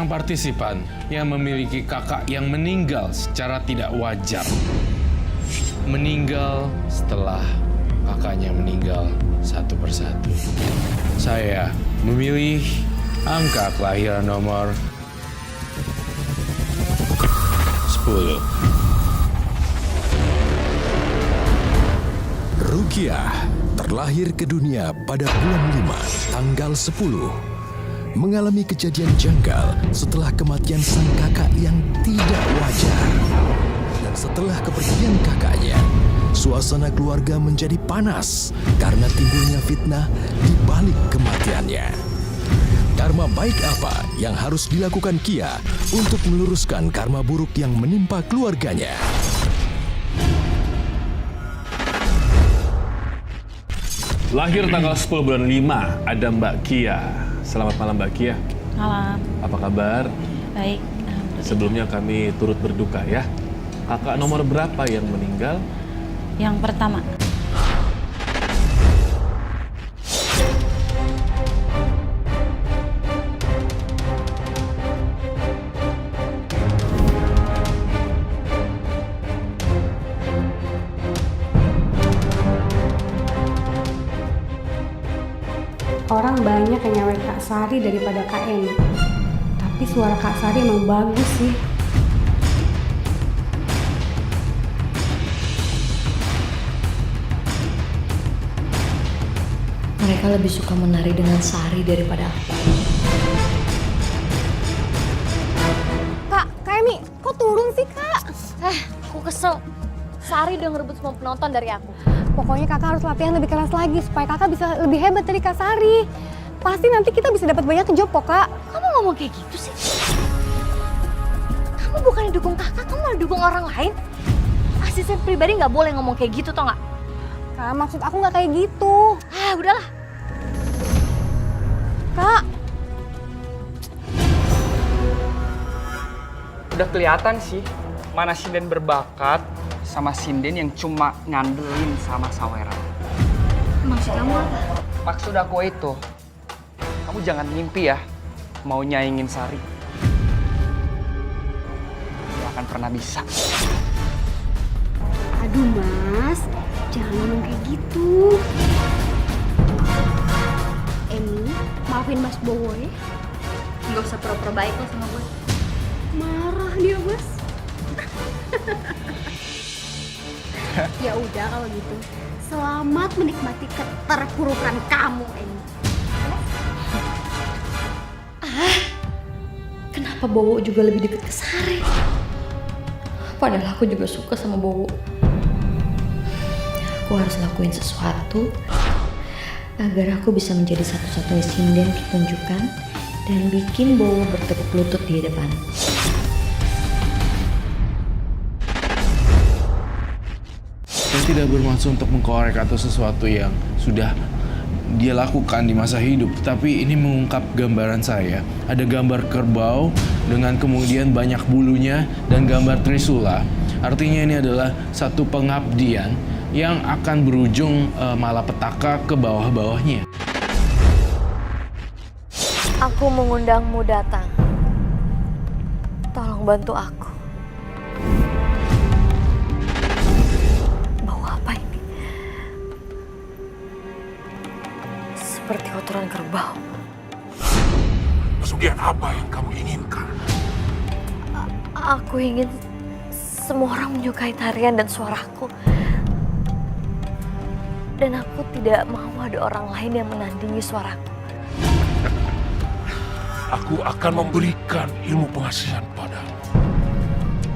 seorang partisipan yang memiliki kakak yang meninggal secara tidak wajar. Meninggal setelah kakaknya meninggal satu persatu. Saya memilih angka kelahiran nomor 10. Rukiah terlahir ke dunia pada bulan 5, tanggal 10. Mengalami kejadian janggal setelah kematian sang kakak yang tidak wajar. Dan setelah kepergian kakaknya, suasana keluarga menjadi panas karena timbulnya fitnah di balik kematiannya. Karma baik apa yang harus dilakukan Kia untuk meluruskan karma buruk yang menimpa keluarganya? Lahir tanggal 10 bulan 5, ada Mbak Kia. Selamat malam Mbak Kia. Malam. Apa kabar? Baik. Sebelumnya kami turut berduka ya. Kakak nomor berapa yang meninggal? Yang pertama. Orang banyak yang nyawet Kak Sari daripada Kak Eni. Tapi suara Kak Sari emang bagus sih. Mereka lebih suka menari dengan Sari daripada aku. Kak Emi, kok turun sih Kak? Aku kesel. Sari udah ngerebut semua penonton dari aku. Pokoknya kakak harus latihan lebih keras lagi supaya kakak bisa lebih hebat dari Kak Sari. Pasti nanti kita bisa dapat banyak job kok Kak. Kamu ngomong kayak gitu sih? Kamu bukannya dukung kakak, kamu malah dukung orang lain. Asisten pribadi nggak boleh ngomong kayak gitu, tau nggak? Kak, maksud aku nggak kayak gitu. Udahlah. Kak, Udah kelihatan sih mana sinden berbakat sama sinden yang cuma ngandelin sama saweran. Maksud kamu apa? Maksud aku itu, kamu jangan mimpi ya mau nyaingin Sari. Gak akan pernah bisa. aduh Mas, jangan ngomong kayak gitu. Emi, maafin Mas Bowo ya. Nggak usah pura-pura baik lo sama gue. Marah dia Mas. Ya udah kalau gitu. Selamat menikmati keterpurukan kamu, Eni. Kenapa Bowo juga lebih dekat ke Sari? Padahal aku juga suka sama Bowo. Aku harus lakuin sesuatu agar aku bisa menjadi satu-satunya sinden pertunjukan dan bikin Bowo bertekuk lutut di depan. Saya tidak bermaksud untuk mengkorek atau sesuatu yang sudah dia lakukan di masa hidup, tapi ini mengungkap gambaran saya. Ada gambar kerbau dengan kemudian banyak bulunya dan gambar trisula. Artinya ini adalah satu pengabdian yang akan berujung malapetaka ke bawah-bawahnya. Aku mengundangmu datang. Tolong bantu aku. Bau apa ini? Seperti kotoran kerbau. Pesugihan apa yang kamu inginkan? Aku ingin semua orang menyukai tarian dan suaraku. Dan aku tidak mau ada orang lain yang menandingi suaraku. Aku akan memberikan ilmu pengasihan padamu.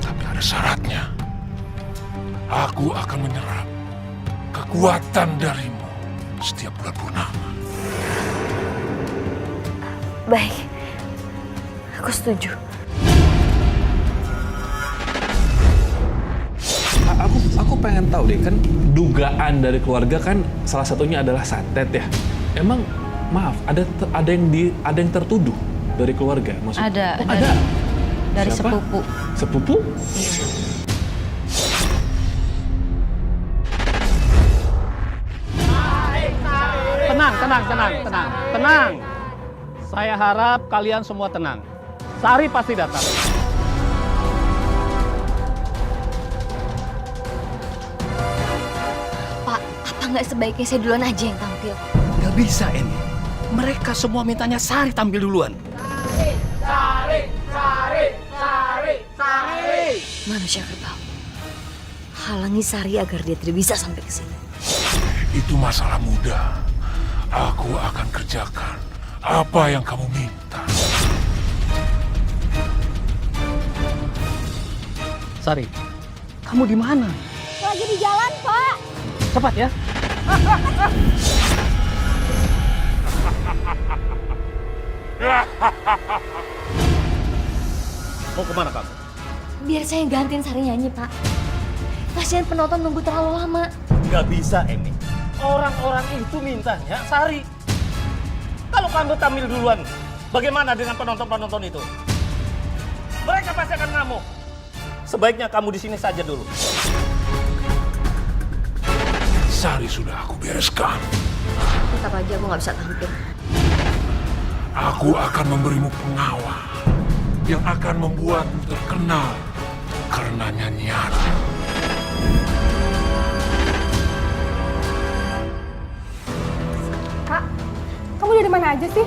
Tapi ada syaratnya. Aku akan menyerap kekuatan darimu setiap bulan purnama. Baik, aku setuju. Aku pengen tahu deh, kan dugaan dari keluarga kan salah satunya adalah santet ya. Emang maaf, ada yang tertuduh dari keluarga maksudnya? Ada. Dari Siapa? sepupu. Sepupu? Tenang. Saya harap kalian semua tenang. Sari pasti datang. Pak, apa nggak sebaiknya saya duluan aja yang tampil? Nggak bisa, Eni. Mereka semua mintanya Sari tampil duluan. Manusia kerbau. Halangi Sari agar dia tidak bisa sampai ke sini. Itu masalah mudah. Aku akan kerjakan apa yang kamu minta. Sari, kamu di mana? Lagi di jalan, Pak. Cepat ya. Mau kemana kamu? Biar saya gantiin Sari nyanyi, Pak. Kasihan penonton nunggu terlalu lama. Nggak bisa, Emi. Orang-orang itu mintanya Sari. Kalau kamu tampil duluan, bagaimana dengan penonton-penonton itu? Mereka pasti akan ngamuk. Sebaiknya kamu di sini saja dulu. Sari sudah aku bereskan. Tetap aja aku nggak bisa tampil. Aku akan memberimu pengawal yang akan membuatmu terkenal karena nyanyian. Kak, kamu dari mana aja sih?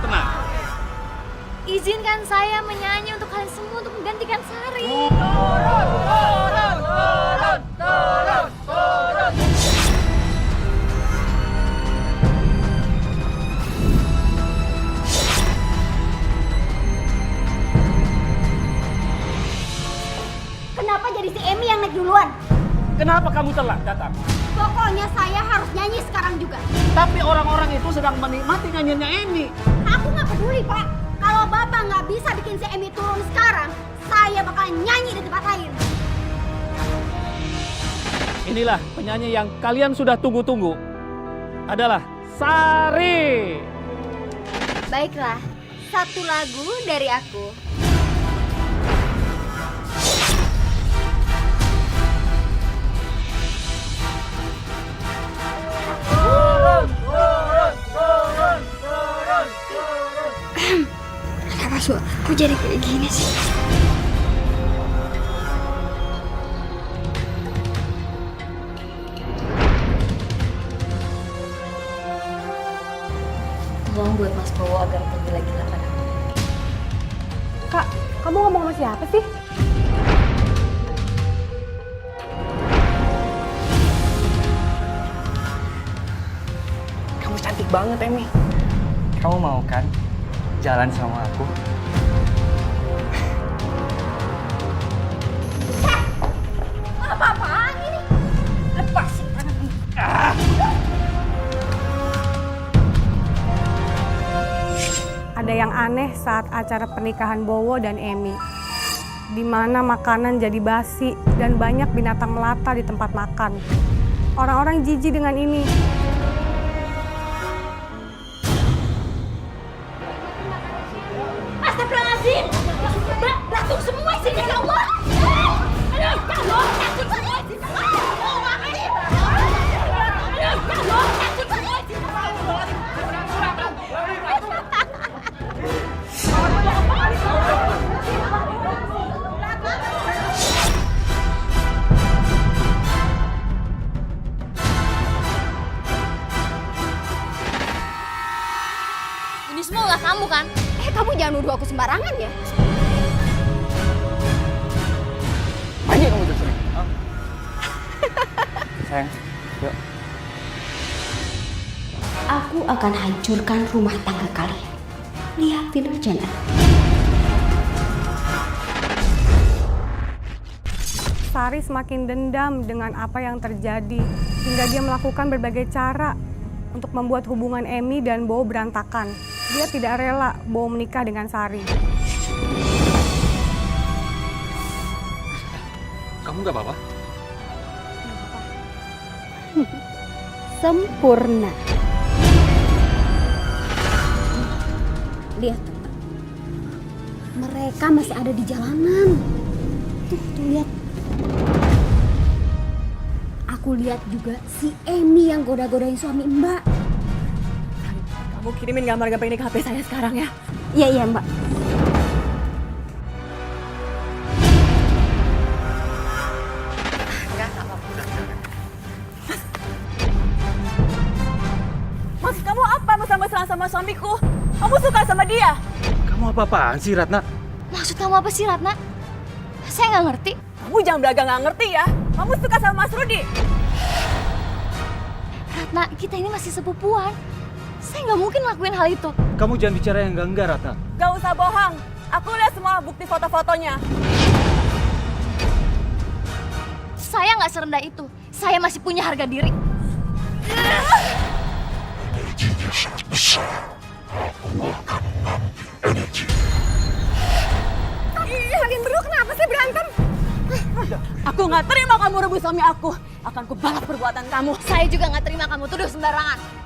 Tenang. Izinkan saya menyanyi untuk kalian semua untuk menggantikan Sari. Kenapa jadi si Emi yang naik duluan? Kenapa kamu telat datang? Pokoknya saya harus nyanyi sekarang juga. Tapi orang-orang itu sedang menikmati nyanyiannya Emi. Aku nggak peduli, Pak. Kalau Bapak nggak bisa bikin si Emi turun sekarang, saya bakal nyanyi di tempat lain. Inilah penyanyi yang kalian sudah tunggu-tunggu. Adalah Sari. Baiklah, satu lagu dari aku. Kenapa suaraku jadi kayak gini sih? Tolong buat Mas Bowo agar pergi lagi lah padaku. Kak, kamu ngomong sama siapa sih? Kamu cantik banget, Emi. Kamu mau kan jalan sama aku? Apa-apaan ini? Lepasin tangan ini. Ada yang aneh saat acara pernikahan Bowo dan Emi, di mana makanan jadi basi dan banyak binatang melata di tempat makan. Orang-orang jijik dengan ini. Astagfirullahaladzim! Batuk semua sini, ya Allah! Aduh, ya Allah! Batuk semua sini! Ini semua ulah kamu kan? Kamu jangan nuduh aku sembarangan ya. Aja kamu udah sering. Sayang, yuk. Aku akan hancurkan rumah tangga kalian. Lihatin aja nak. Sari semakin dendam dengan apa yang terjadi, hingga dia melakukan berbagai cara untuk membuat hubungan Emi dan Bowo berantakan. Dia tidak rela Bowo menikah dengan Sari. Kamu nggak apa-apa? Sempurna. Lihat, mereka masih ada di jalanan. Tuh lihat. Aku lihat juga si Emi yang goda-godain suami Mbak. Kamu Kamu kirimin gambar-gambar ini ke HP saya sekarang ya. Iya, Mbak. Mas, kamu apa mesra-mesraan sama suamiku? Kamu suka sama dia? Kamu apa-apaan sih, Ratna? Maksud kamu apa sih, Ratna? Saya nggak ngerti. Kamu jangan belaga nggak ngerti ya. Kamu suka sama Mas Rudi? Ratna, kita ini masih sepupuan. Saya nggak mungkin lakuin hal itu. Kamu jangan bicara yang enggak, Ratna. Gak usah bohong. Aku lihat semua bukti foto-fotonya. Saya nggak serendah itu. Saya masih punya harga diri. Energinya sangat besar. Aku akan mengambil energi. Kalian berdua kenapa sih berantem? Aku nggak terima kamu rebut suami aku. Akan kubalas perbuatan kamu. Saya juga nggak terima kamu tuduh sembarangan.